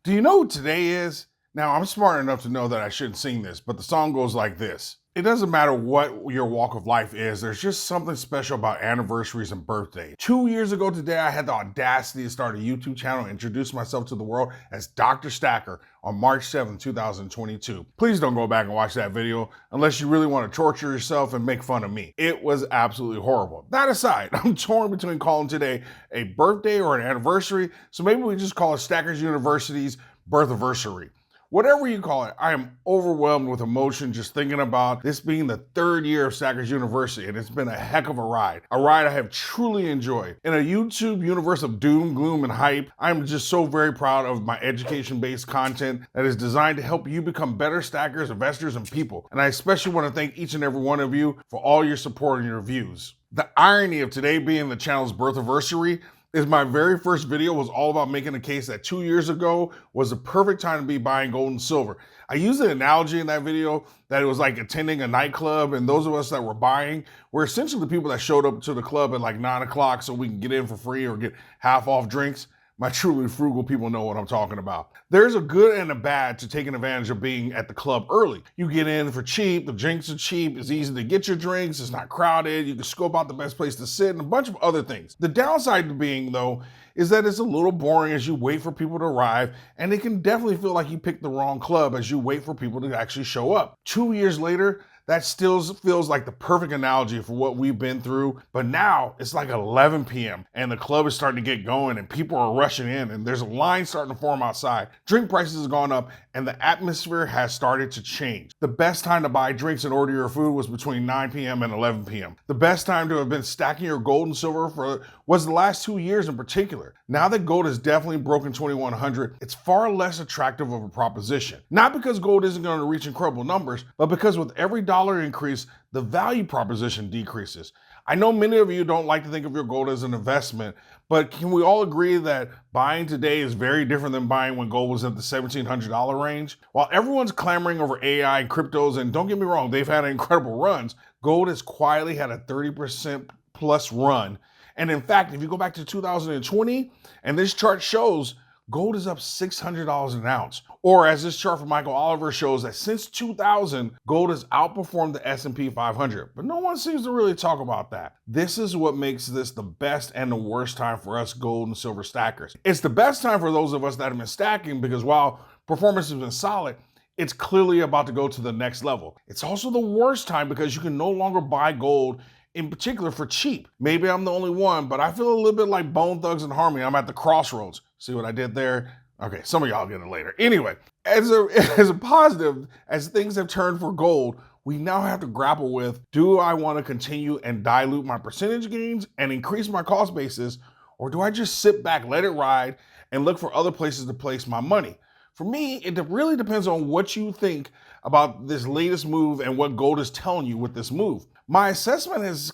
Do you know what today is? Now, I'm smart enough to know that I shouldn't sing this, but the song goes like this. It doesn't matter what your walk of life is, there's just something special about anniversaries and birthdays. 2 years ago today, I had the audacity to start a YouTube channel and introduce myself to the world as Dr. Stacker on March 7th, 2022. Please don't go back and watch that video unless you really want to torture yourself and make fun of me. It was absolutely horrible. That aside, I'm torn between calling today a birthday or an anniversary, so maybe we just call it Stackers University's birthiversary. Whatever you call it, I am overwhelmed with emotion just thinking about this being the third year of Stackers University, and it's been a heck of a ride I have truly enjoyed. In a YouTube universe of doom, gloom, and hype, I'm just so very proud of my education-based content that is designed to help you become better stackers, investors, and people. And I especially want to thank each and every one of you for all your support and your views. The irony of today being the channel's birthiversary is my very first video was all about making a case that 2 years ago was the perfect time to be buying gold and silver. I used an analogy in that video that it was like attending a nightclub, and those of us that were buying were essentially the people that showed up to the club at like 9 o'clock so we can get in for free or get half off drinks. My truly frugal people know what I'm talking about. There's a good and a bad to taking advantage of being at the club early. You get in for cheap, the drinks are cheap, it's easy to get your drinks, it's not crowded, you can scope out the best place to sit, and a bunch of other things. The downside to being, though, is that it's a little boring as you wait for people to arrive, and it can definitely feel like you picked the wrong club as you wait for people to actually show up. 2 years later, that still feels like the perfect analogy for what we've been through, but now it's like 11 p.m. and the club is starting to get going and people are rushing in and there's a line starting to form outside. Drink prices have gone up and the atmosphere has started to change. The best time to buy drinks and order your food was between 9 p.m. and 11 p.m. The best time to have been stacking your gold and silver was the last 2 years in particular. Now that gold has definitely broken 2100, it's far less attractive of a proposition. Not because gold isn't going to reach incredible numbers, but because with every dollar increase, the value proposition decreases. I know many of you don't like to think of your gold as an investment, but can we all agree that buying today is very different than buying when gold was at the $1,700 range? While everyone's clamoring over AI and cryptos, and don't get me wrong, they've had incredible runs, gold has quietly had a 30% plus run. And in fact, if you go back to 2020, and this chart shows, gold is up $600 an ounce. Or as this chart from Michael Oliver shows that since 2000, gold has outperformed the S&P 500. But no one seems to really talk about that. This is what makes this the best and the worst time for us gold and silver stackers. It's the best time for those of us that have been stacking because while performance has been solid, it's clearly about to go to the next level. It's also the worst time because you can no longer buy gold in particular for cheap. Maybe I'm the only one, but I feel a little bit like Bone Thugs and Harmony. I'm at the crossroads. See what I did there? Okay, some of y'all get it later. Anyway, as a positive, as things have turned for gold, we now have to grapple with, do I want to continue and dilute my percentage gains and increase my cost basis, or do I just sit back, let it ride, and look for other places to place my money? For me, it really depends on what you think about this latest move and what gold is telling you with this move. My assessment has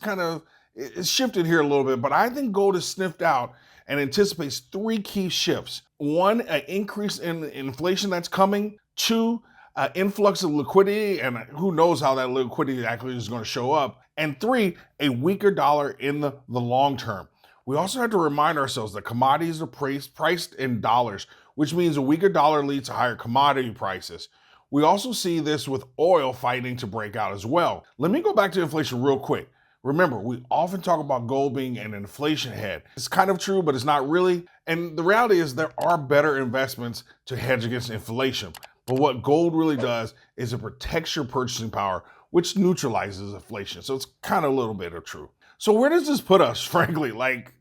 it's shifted here a little bit, but I think gold is sniffed out and anticipates three key shifts. One, an increase in inflation that's coming. Two, an influx of liquidity, and who knows how that liquidity actually is going to show up. And three, a weaker dollar in the long term. We also have to remind ourselves that commodities are priced in dollars, which means a weaker dollar leads to higher commodity prices. We also see this with oil fighting to break out as well. Let me go back to inflation real quick. Remember, we often talk about gold being an inflation hedge. It's kind of true, but it's not really. And the reality is there are better investments to hedge against inflation. But what gold really does is it protects your purchasing power, which neutralizes inflation. So it's kind of a little bit of truth. So where does this put us, frankly? Like,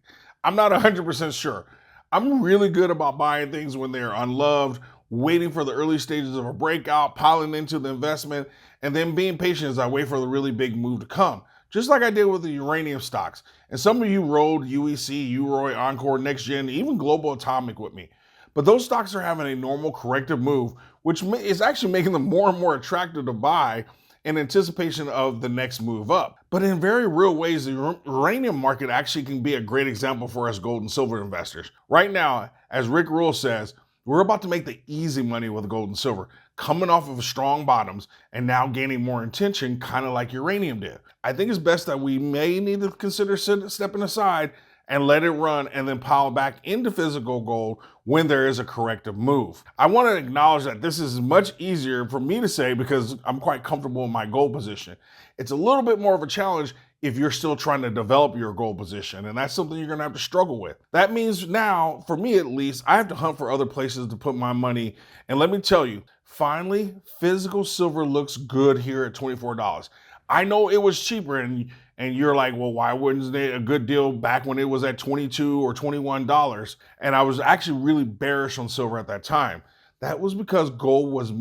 I'm not 100% sure. I'm really good about buying things when they're unloved, waiting for the early stages of a breakout, piling into the investment, and then being patient as I wait for the really big move to come. Just like I did with the uranium stocks. And some of you rode UEC, Uroy, Encore, NextGen, even Global Atomic with me. But those stocks are having a normal corrective move, which is actually making them more and more attractive to buy in anticipation of the next move up. But in very real ways, the uranium market actually can be a great example for us gold and silver investors. Right now, as Rick Rule says, we're about to make the easy money with gold and silver, coming off of strong bottoms and now gaining more attention, kind of like uranium did. I think it's best that we may need to consider stepping aside and let it run and then pile back into physical gold when there is a corrective move. I want to acknowledge that this is much easier for me to say because I'm quite comfortable in my goal position. It's a little bit more of a challenge if you're still trying to develop your goal position, and that's something you're gonna have to struggle with. That means now, for me at least, I have to hunt for other places to put my money. And let me tell you, finally, physical silver looks good here at $24. I know it was cheaper, and you're like, well, why wasn't it a good deal back when it was at $22 or $21? And I was actually really bearish on silver at that time. That was because gold was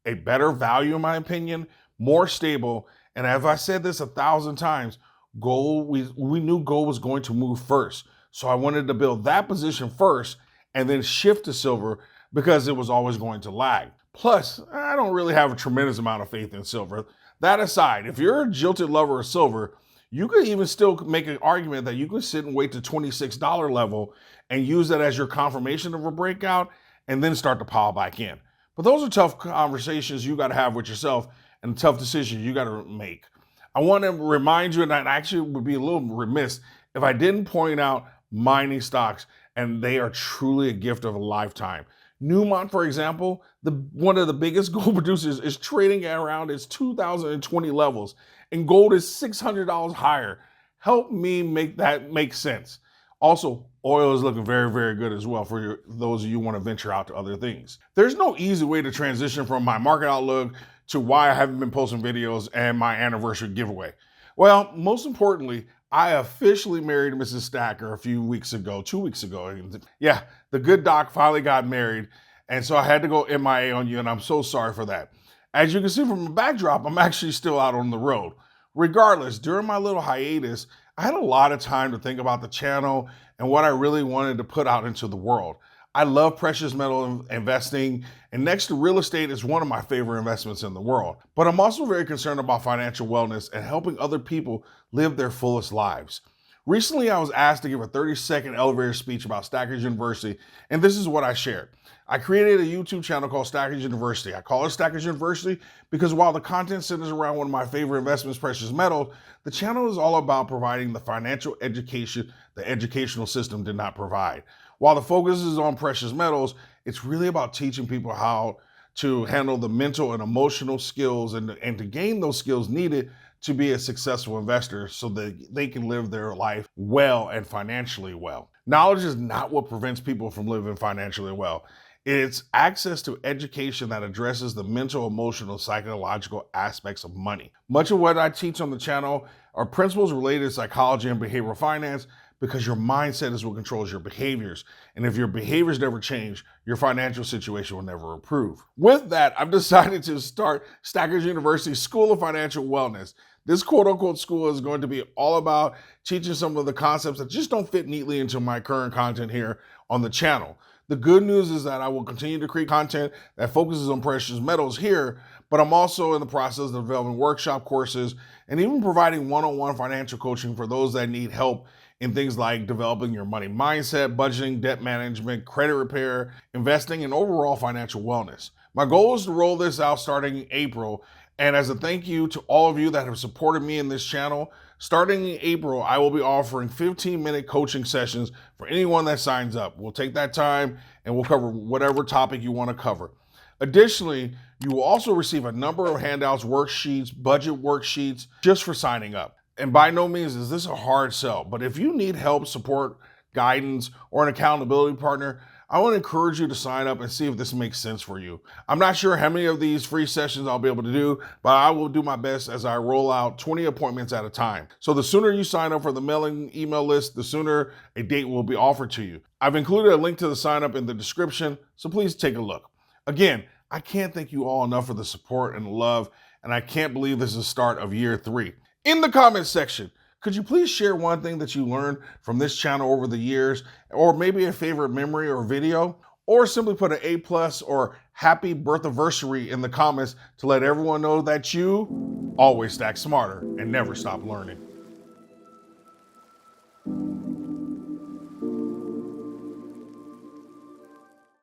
a better value, in my opinion, more stable. And as I said this 1,000 times, gold, we knew gold was going to move first. So I wanted to build that position first and then shift to silver because it was always going to lag. Plus, I don't really have a tremendous amount of faith in silver. That aside, if you're a jilted lover of silver, you could even still make an argument that you could sit and wait to $26 level and use that as your confirmation of a breakout and then start to pile back in. But those are tough conversations you got to have with yourself and tough decisions you got to make. I want to remind you, and I actually would be a little remiss if I didn't point out mining stocks, and they are truly a gift of a lifetime. Newmont, for example, one of the biggest gold producers, is trading at around its 2020 levels, and gold is $600 higher. Help me make that make sense. Also, oil is looking very, very good as well for those of you who want to venture out to other things. There's no easy way to transition from my market outlook to why I haven't been posting videos and my anniversary giveaway. Well, most importantly, I officially married Mrs. Stacker a few weeks ago, 2 weeks ago. Yeah, the good doc finally got married, and so I had to go MIA on you, and I'm so sorry for that. As you can see from the backdrop, I'm actually still out on the road. Regardless, during my little hiatus, I had a lot of time to think about the channel and what I really wanted to put out into the world. I love precious metal investing, and next to real estate is one of my favorite investments in the world. But I'm also very concerned about financial wellness and helping other people live their fullest lives. Recently, I was asked to give a 30-second elevator speech about Stackers University, and this is what I shared. I created a YouTube channel called Stackers University. I call it Stackers University because while the content centers around one of my favorite investments, precious metals, the channel is all about providing the financial education the educational system did not provide. While the focus is on precious metals, it's really about teaching people how to handle the mental and emotional skills and to gain those skills needed to be a successful investor so that they can live their life well and financially well. Knowledge is not what prevents people from living financially well. It's access to education that addresses the mental, emotional, psychological aspects of money. Much of what I teach on the channel are principles related to psychology and behavioral finance, because your mindset is what controls your behaviors. And if your behaviors never change, your financial situation will never improve. With that, I've decided to start Stackers University School of Financial Wellness. This quote-unquote school is going to be all about teaching some of the concepts that just don't fit neatly into my current content here on the channel. The good news is that I will continue to create content that focuses on precious metals here, but I'm also in the process of developing workshop courses and even providing one-on-one financial coaching for those that need help in things like developing your money mindset, budgeting, debt management, credit repair, investing, and overall financial wellness. My goal is to roll this out starting in April. And as a thank you to all of you that have supported me in this channel, starting in April, I will be offering 15-minute coaching sessions for anyone that signs up. We'll take that time and we'll cover whatever topic you want to cover. Additionally, you will also receive a number of handouts, worksheets, budget worksheets just for signing up. And by no means is this a hard sell, but if you need help, support, guidance, or an accountability partner, I want to encourage you to sign up and see if this makes sense for you. I'm not sure how many of these free sessions I'll be able to do, but I will do my best as I roll out 20 appointments at a time. So the sooner you sign up for the mailing email list, the sooner a date will be offered to you. I've included a link to the sign up in the description, so please take a look. Again, I can't thank you all enough for the support and the love, and I can't believe this is the start of year 3. In the comments section, could you please share one thing that you learned from this channel over the years, or maybe a favorite memory or video, or simply put an A+ or happy birthanniversary in the comments to let everyone know that you always stack smarter and never stop learning.